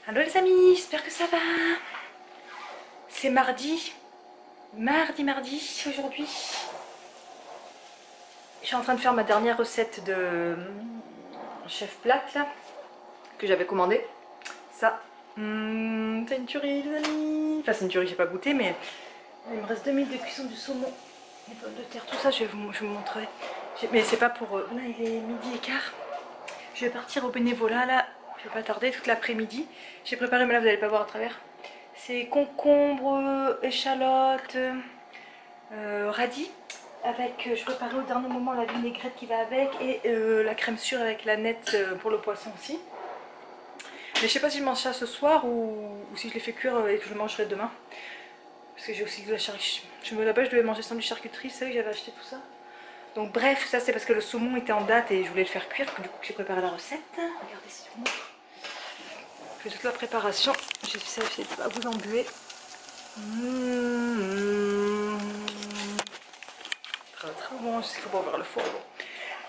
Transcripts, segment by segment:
Hello les amis, j'espère que ça va. C'est mardi. Mardi aujourd'hui. Je suis en train de faire ma dernière recette de chef plate là, que j'avais commandé. Ça, c'est une tuerie les amis. Enfin c'est une tuerie, j'ai pas goûté mais il me reste 2 minutes de cuisson du saumon. Les pommes de terre, tout ça, je vous montrerai. Mais c'est pas pour... Là il est midi et quart. Je vais partir au bénévolat là. Je vais pas tarder toute l'après-midi. J'ai préparé, mais là vous n'allez pas voir à travers. C'est concombre, échalote, radis. Avec, je préparais au dernier moment la vinaigrette qui va avec et la crème sûre avec la nette pour le poisson aussi. Mais je sais pas si je mange ça ce soir ou si je les fais cuire et que je le mangerai demain. Parce que j'ai aussi de la charcuterie. Je me rappelle, je devais manger sans du charcuterie, c'est vrai que j'avais acheté tout ça. Donc bref, ça c'est parce que le saumon était en date et je voulais le faire cuire, du coup j'ai préparé la recette. Regardez si je vous montre. Je fais toute la préparation, j'essaie de ne pas vous embuer. Très très bon, je sais qu'il faut pas ouvrir le four. Bon.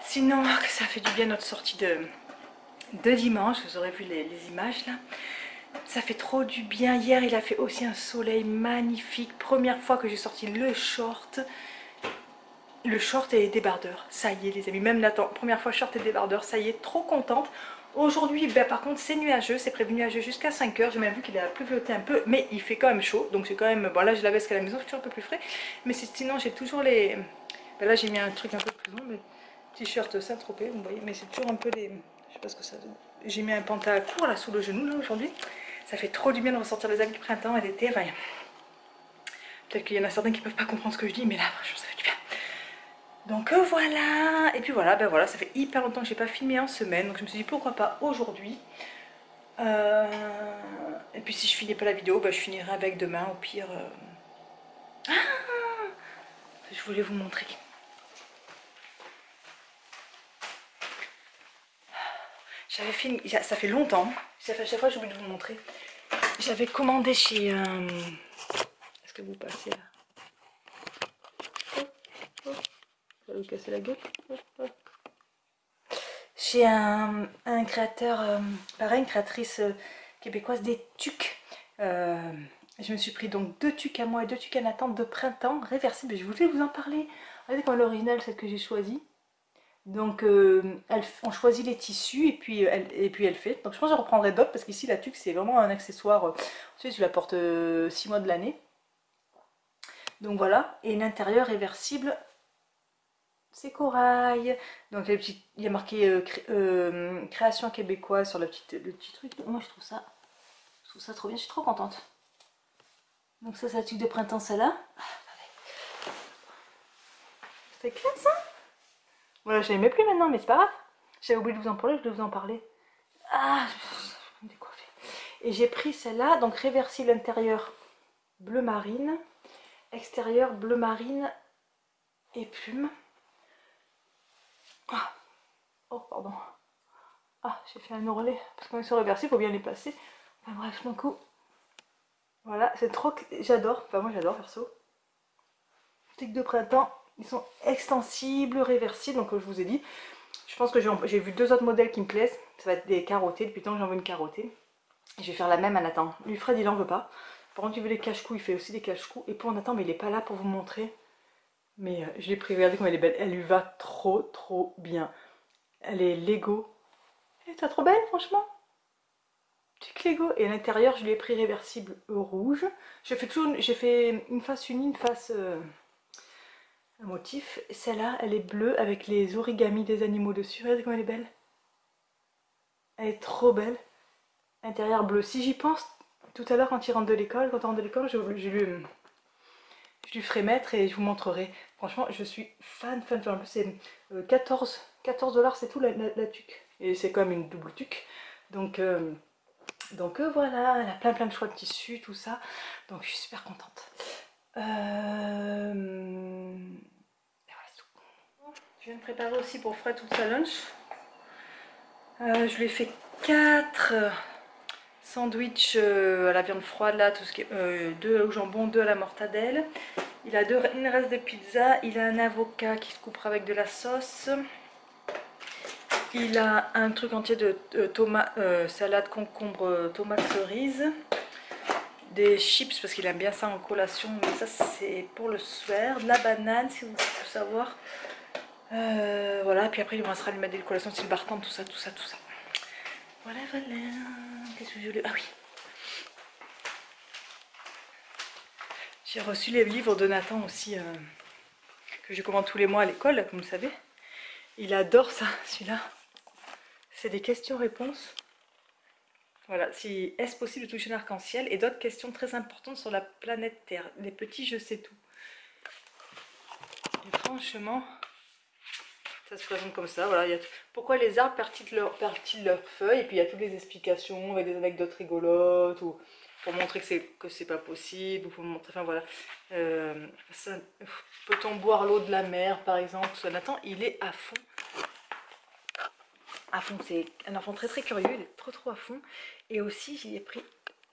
Sinon, que ça fait du bien notre sortie de dimanche, vous aurez vu les images là. Ça fait trop du bien. Hier il a fait aussi un soleil magnifique. Première fois que j'ai sorti le short. Le short et les débardeurs, ça y est les amis, même la première fois short et débardeurs, ça y est, trop contente. Aujourd'hui, ben, par contre, c'est nuageux, c'est prévu nuageux jusqu'à 5 h. J'ai même vu qu'il a pluvioté un peu, mais il fait quand même chaud. Donc c'est quand même, bon là j'ai la veste à la maison, c'est toujours un peu plus frais. Mais sinon j'ai toujours les... Ben, là j'ai mis un truc un peu plus long, mais t-shirt Saint-Tropez, vous voyez, mais c'est toujours un peu les... Je sais pas ce que ça... J'ai mis un pantalon court là sous le genou là aujourd'hui. Ça fait trop du bien de ressortir les habits de printemps et d'été, enfin, peut-être qu'il y en a certains qui peuvent pas comprendre ce que je dis, mais là, franchement, ça fait du bien. Donc voilà, et puis voilà, ben voilà, ça fait hyper longtemps que j'ai pas filmé en semaine, donc je me suis dit pourquoi pas aujourd'hui. Et puis si je finis pas la vidéo, ben je finirai avec demain au pire. Ah, je voulais vous montrer. J'avais fait ça fait longtemps, ça fait à chaque fois j'ai oublié de vous montrer. J'avais commandé chez... Est-ce que vous passez là? Ça va vous casser la gueule. Chez un créateur, pareil, une créatrice québécoise des tucs. Je me suis pris donc 2 tucs à moi et 2 tucs à Nathan de printemps réversibles. Je voulais vous en parler. Regardez comme l'original, celle que j'ai choisie. Donc on choisit les tissus et puis elle fait. Donc je pense que je reprendrai d'autres parce qu'ici la tuque c'est vraiment un accessoire. Tu sais, tu la portes 6 mois de l'année. Donc voilà. Et l'intérieur réversible, c'est corail. Donc il y a marqué création québécoise sur le petit truc. Moi je trouve ça trop bien, je suis trop contente. Donc ça c'est la tuque de printemps celle-là. C'est clair ça. Voilà, je l'aimais plus maintenant, mais c'est pas grave. J'avais oublié de vous en parler, je devais vous en parler. Ah, je me décoiffer. Et j'ai pris celle-là, donc réversible intérieur bleu marine, extérieur bleu marine et plume. Ah. Oh pardon. Ah, j'ai fait un ourlet, parce qu'on est sur réversible, il faut bien les placer. Enfin bref, d'un coup. Voilà, c'est trop... J'adore, enfin moi j'adore perso. Stick de printemps, ils sont extensibles, réversibles, donc je vous ai dit. Je pense que j'ai vu 2 autres modèles qui me plaisent. Ça va être des carottés, depuis le temps que j'en veux une carottée. Je vais faire la même à Nathan. Lui Fred il en veut pas. Par contre il veut les cache-cou, il fait aussi des cache-cou. Et pour Nathan, mais il est pas là pour vous montrer. Mais je l'ai pris, regardez comme elle est belle. Elle lui va trop bien. Elle est Lego. Elle est trop belle franchement. Petite Lego. Et à l'intérieur je lui ai pris réversible rouge. J'ai fait une face unie, une face... un motif. Celle-là, elle est bleue avec les origamis des animaux dessus. Regardez comme elle est belle. Elle est trop belle. Intérieur bleu. Si j'y pense, tout à l'heure quand il rentre de l'école, je lui ferai mettre et je vous montrerai. Franchement, je suis fan. En plus, c'est 14 $, c'est tout la tuque. Et c'est comme une double tuque. Donc voilà, elle a plein de choix de tissus, tout ça. Donc je suis super contente. Je viens de préparer aussi pour Fred toute sa lunch. Je lui ai fait 4 sandwichs à la viande froide, là, tout ce qui est 2 au jambon, 2 à la mortadelle. Il a une reste de pizza, il a un avocat qui se coupera avec de la sauce. Il a un truc entier de salade, concombre, tomate cerise. Des chips parce qu'il aime bien ça en collation, mais ça c'est pour le soir. De la banane si vous voulez tout savoir. Voilà, puis après il me restera lui mettre des collations style Bartend, tout ça. Voilà. Qu'est-ce que je voulais... Ah oui. J'ai reçu les livres de Nathan aussi, que je commande tous les mois à l'école, comme vous le savez. Il adore ça, celui-là. C'est des questions-réponses. Voilà, si est-ce possible de toucher un arc-en-ciel et d'autres questions très importantes sur la planète Terre. Les petits je sais tout. Et franchement, ça se présente comme ça. Voilà, pourquoi les arbres perdent-ils leurs feuilles? Et puis il y a toutes les explications avec des anecdotes rigolotes ou pour montrer que c'est pas possible ou pour montrer, enfin voilà. Peut-on boire l'eau de la mer par exemple? Nathan, il est à fond. À fond, c'est un enfant très curieux, il est trop à fond. Et aussi, j'y ai pris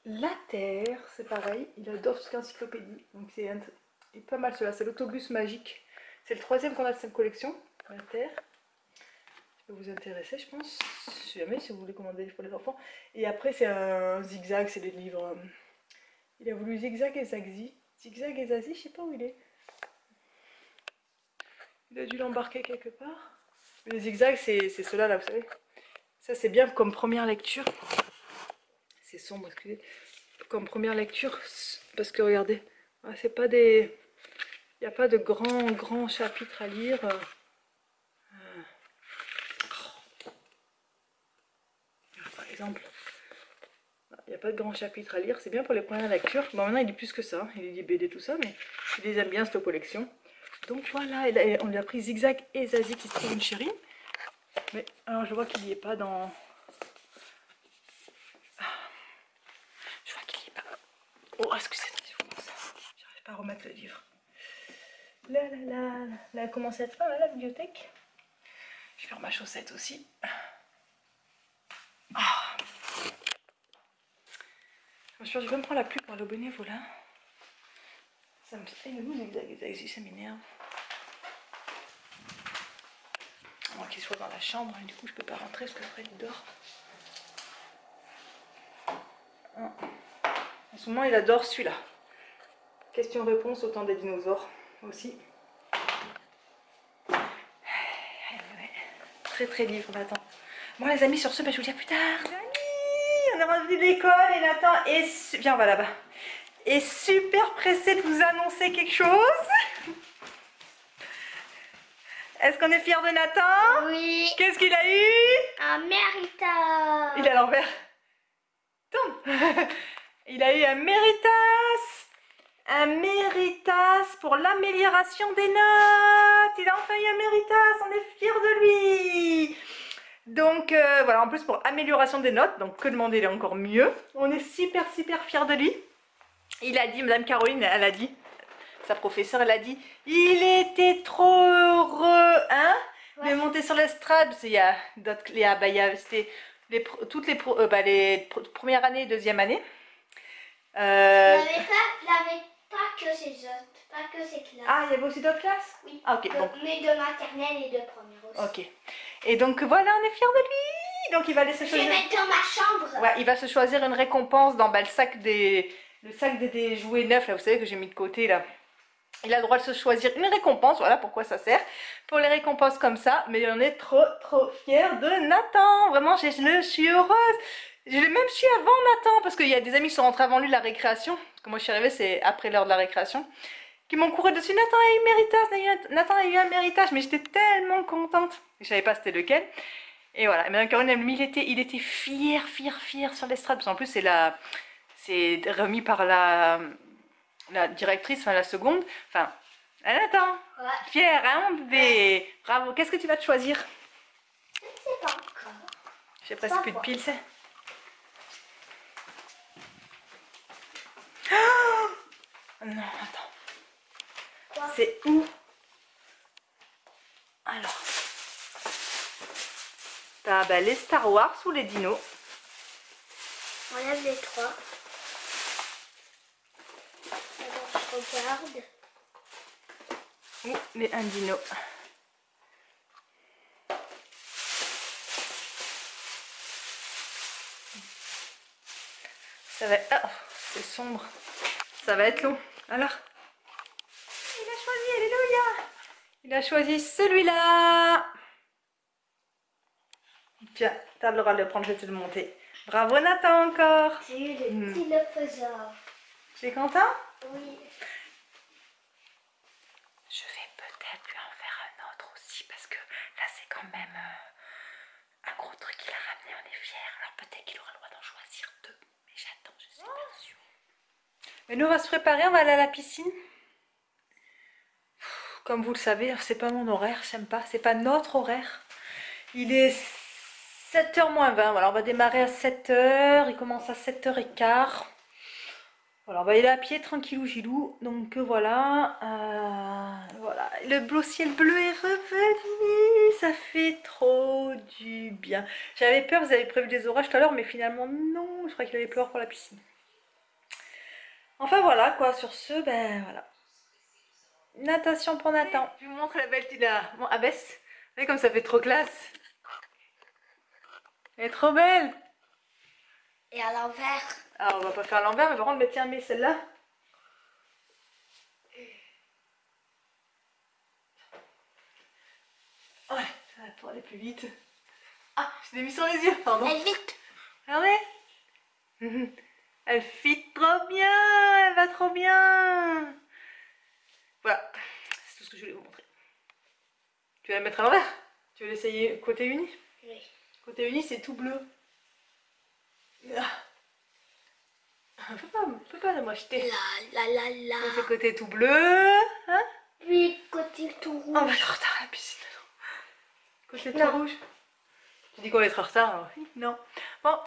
La Terre, c'est pareil, il adore tout ce qui est encyclopédie. Donc c'est pas mal cela, c'est l'autobus magique. C'est le 3e qu'on a de cette collection, La Terre. Ça peut vous intéresser, je pense, si jamais, si vous voulez commander des livres pour les enfants. Et après, c'est un zigzag, c'est des livres. Il a voulu Zigzag et Zagzi. Zigzag et Zazie, je sais pas où il est. Il a dû l'embarquer quelque part. Les zigzags, c'est ceux-là, là, vous savez. Ça, c'est bien comme première lecture. C'est sombre, excusez. Comme première lecture, parce que regardez, c'est pas des... Il n'y a pas de grands chapitres à lire. Par exemple, il n'y a pas de grands chapitres à lire. C'est bien pour les premières lectures. Bon, maintenant, il lit plus que ça. Il lit BD, tout ça, mais il les aime bien, cette collection. Donc voilà, on lui a pris Zigzag et Zazie qui se trouve une chérie. Mais alors, je vois qu'il n'y est pas dans... Je vois qu'il n'y est pas... Oh, excusez-moi, j'arrive pas à remettre le livre. Là, elle a commencé à être là, la bibliothèque. Je vais faire ma chaussette aussi. Ah. Je vais me prendre la pluie pour le bénévolat. Ça me fait le goût Zigzag, ça m'énerve. Moi qu'il soit dans la chambre, et du coup je peux pas rentrer parce que Fred dort. En ce moment il adore celui-là. Question-réponse au temps des dinosaures aussi. Très livre Nathan. Bon les amis, sur ce, je vous dis à plus tard. Les amis, on est revenu de l'école et Nathan est... Viens, on va là-bas. Est super pressé de vous annoncer quelque chose. Est-ce qu'on est fiers de Nathan? Oui. Qu'est-ce qu'il a eu? Un méritage. Il est à l'envers. Tourne. Il a eu un méritas. Un méritas pour l'amélioration des notes. Il a enfin eu un méritas. On est fiers de lui. Donc voilà, en plus pour amélioration des notes. Donc que demander, il est encore mieux. On est super fiers de lui. Il a dit, Madame Caroline, elle a dit, sa professeure, elle a dit, il était trop heureux, hein, de monter sur l'estrade. Il y a d'autres, c'était toutes les premières années et deuxième année. Il n'avait pas que ses autres, pas que ses classes. Ah, il y avait aussi d'autres classes? Oui. Ah, ok. Donc. Mais de maternelle et de première aussi. Ok. Et donc voilà, on est fiers de lui. Donc il va aller se choisir. Je vais mettre dans ma chambre. Ouais, il va se choisir une récompense dans le sac des jouets neufs, là, vous savez, que j'ai mis de côté, là. Il a le droit de se choisir une récompense, voilà pourquoi ça sert. Pour les récompenses comme ça, mais on est trop fiers de Nathan. Vraiment, je suis heureuse. Je l'ai même su avant Nathan, parce qu'il y a des amis qui sont rentrés avant lui de la récréation. Parce que moi je suis arrivée, c'est après l'heure de la récréation. Qui m'ont couru dessus, Nathan a eu méritage, Nathan a eu un méritage. Mais j'étais tellement contente. Je savais pas c'était lequel. Et voilà, et Madame Caroline, il était fier sur l'estrade. Parce qu'en plus, c'est remis par la directrice, enfin la seconde. Enfin, Nathan, ouais. Fier, hein, mon bébé. Ouais. Bravo. Qu'est-ce que tu vas te choisir? Je ne sais pas encore. J'ai presque plus de piles, c'est. Oh non, attends. C'est où? Alors. T'as les Star Wars ou les dinos? On enlève les trois. Alors, je regarde. Ou un dino. Ça va être... Ah, c'est sombre. Ça va être long. Alors, il a choisi, alléluia. Il a choisi celui-là. Tiens, t'as le droit de le prendre, je vais te le monter. Bravo Nathan encore. C'est le petit le faiseur. Tu es content? Oui. Je vais peut-être lui en faire un autre aussi parce que là c'est quand même un gros truc qu'il a ramené, on est fiers. Alors peut-être qu'il aura le droit d'en choisir deux. Mais j'attends, je suis pas sûre. Mais nous on va se préparer, on va aller à la piscine. Comme vous le savez, c'est pas mon horaire, j'aime pas, c'est pas notre horaire. Il est 7h moins 20, voilà, on va démarrer à 7h, il commence à 7h15. Voilà, on va y aller à pied, tranquillou gilou. Donc voilà, voilà. Le ciel bleu est revenu, ça fait trop du bien. J'avais peur, vous avez prévu des orages tout à l'heure, mais finalement non, je crois qu'il allait pleuvoir pour la piscine. Enfin voilà quoi, sur ce, ben voilà. Natation pour Nathan. Je vous montre la belle Tila. Bon, abaisse. Vous voyez comme ça fait trop classe. Elle est trop belle. Et à l'envers. Alors on va pas faire l'envers, mais par contre, mais tiens, mets celle-là. Ouais, ça va pour aller plus vite. Ah, je l'ai mis sur les yeux, pardon. Allez vite. Regardez. Elle fit trop bien, elle va trop bien. Voilà, c'est tout ce que je voulais vous montrer. Tu vas la mettre à l'envers? Tu veux l'essayer côté uni? Oui. Côté uni, c'est tout bleu. On peut pas la m'acheter. La. C'est côté tout bleu. Hein? Puis côté tout rouge. On va être en retard à la piscine. Côté tout rouge. Tu dis qu'on va être en retard alors? Non. Bon,